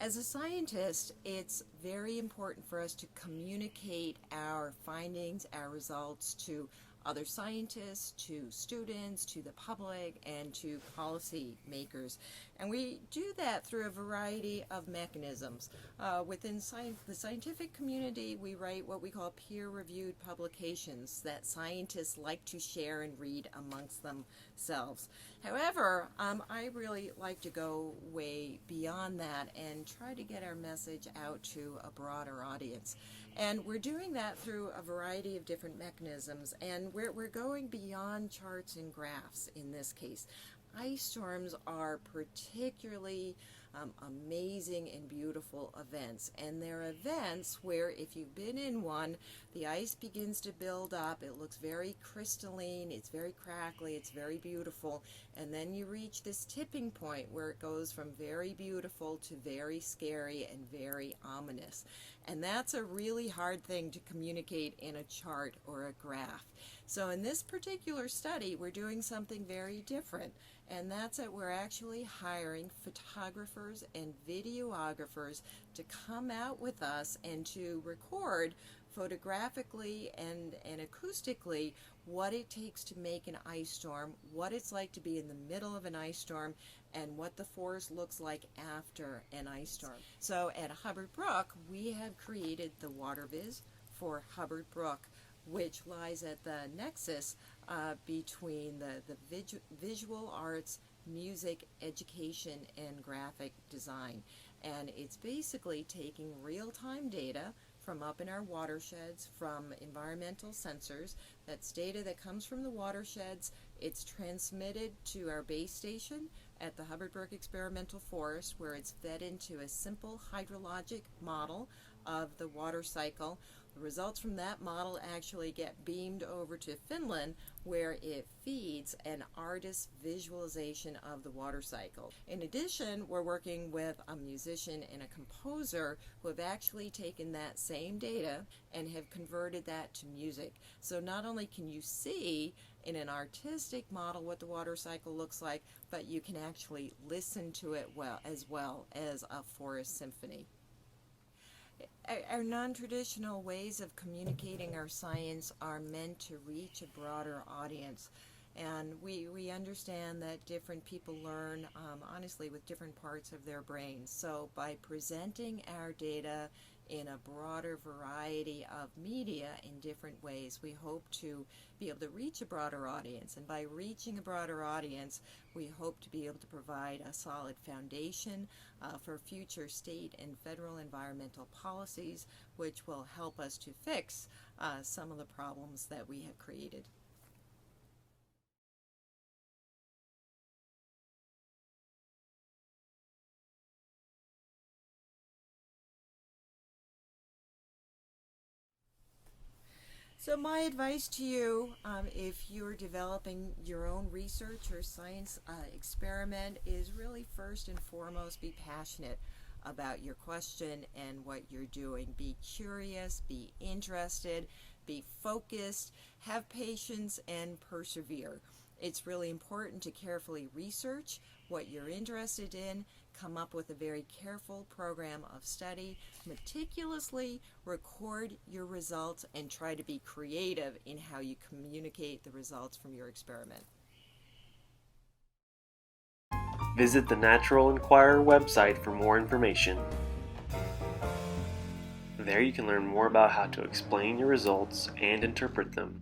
As a scientist, it's very important for us to communicate our findings, our results to other scientists, to students, to the public, and to policy makers. And we do that through a variety of mechanisms. Within the scientific community, we write what we call peer-reviewed publications that scientists like to share and read amongst themselves. However, I really like to go way beyond that and try to get our message out to a broader audience. And we're doing that through a variety of different mechanisms, and we're going beyond charts and graphs in this case. Ice storms are particularly amazing and beautiful events, and they're events where if you've been in one, the ice begins to build up. It looks very crystalline, it's very crackly, it's very beautiful, and then you reach this tipping point where it goes from very beautiful to very scary and very ominous. And that's a really hard thing to communicate in a chart or a graph. So in this particular study, we're doing something very different, and that's that we're actually hiring photographers and videographers to come out with us and to record photographically and acoustically what it takes to make an ice storm, what it's like to be in the middle of an ice storm, and what the forest looks like after an ice storm. So at Hubbard Brook, we have created the WaterViz for Hubbard Brook, which lies at the nexus between the visual arts, music, education, and graphic design. And it's basically taking real-time data from up in our watersheds, from environmental sensors. That's data that comes from the watersheds. It's transmitted to our base station at the Hubbard Brook Experimental Forest, where it's fed into a simple hydrologic model of the water cycle. The results from that model actually get beamed over to Finland, where it feeds an artist's visualization of the water cycle. In addition, we're working with a musician and a composer who have actually taken that same data and have converted that to music. So not only can you see in an artistic model what the water cycle looks like, but you can actually listen to it as well as a forest symphony. Our non-traditional ways of communicating our science are meant to reach a broader audience. And we understand that different people learn, honestly, with different parts of their brains. So by presenting our data in a broader variety of media in different ways, we hope to be able to reach a broader audience. And by reaching a broader audience, we hope to be able to provide a solid foundation for future state and federal environmental policies, which will help us to fix some of the problems that we have created. So my advice to you, if you're developing your own research or science experiment, is really first and foremost be passionate about your question and what you're doing. Be curious, be interested, be focused, have patience, and persevere. It's really important to carefully research what you're interested in, come up with a very careful program of study, meticulously record your results, and try to be creative in how you communicate the results from your experiment. Visit the Natural Enquirer website for more information. There you can learn more about how to explain your results and interpret them.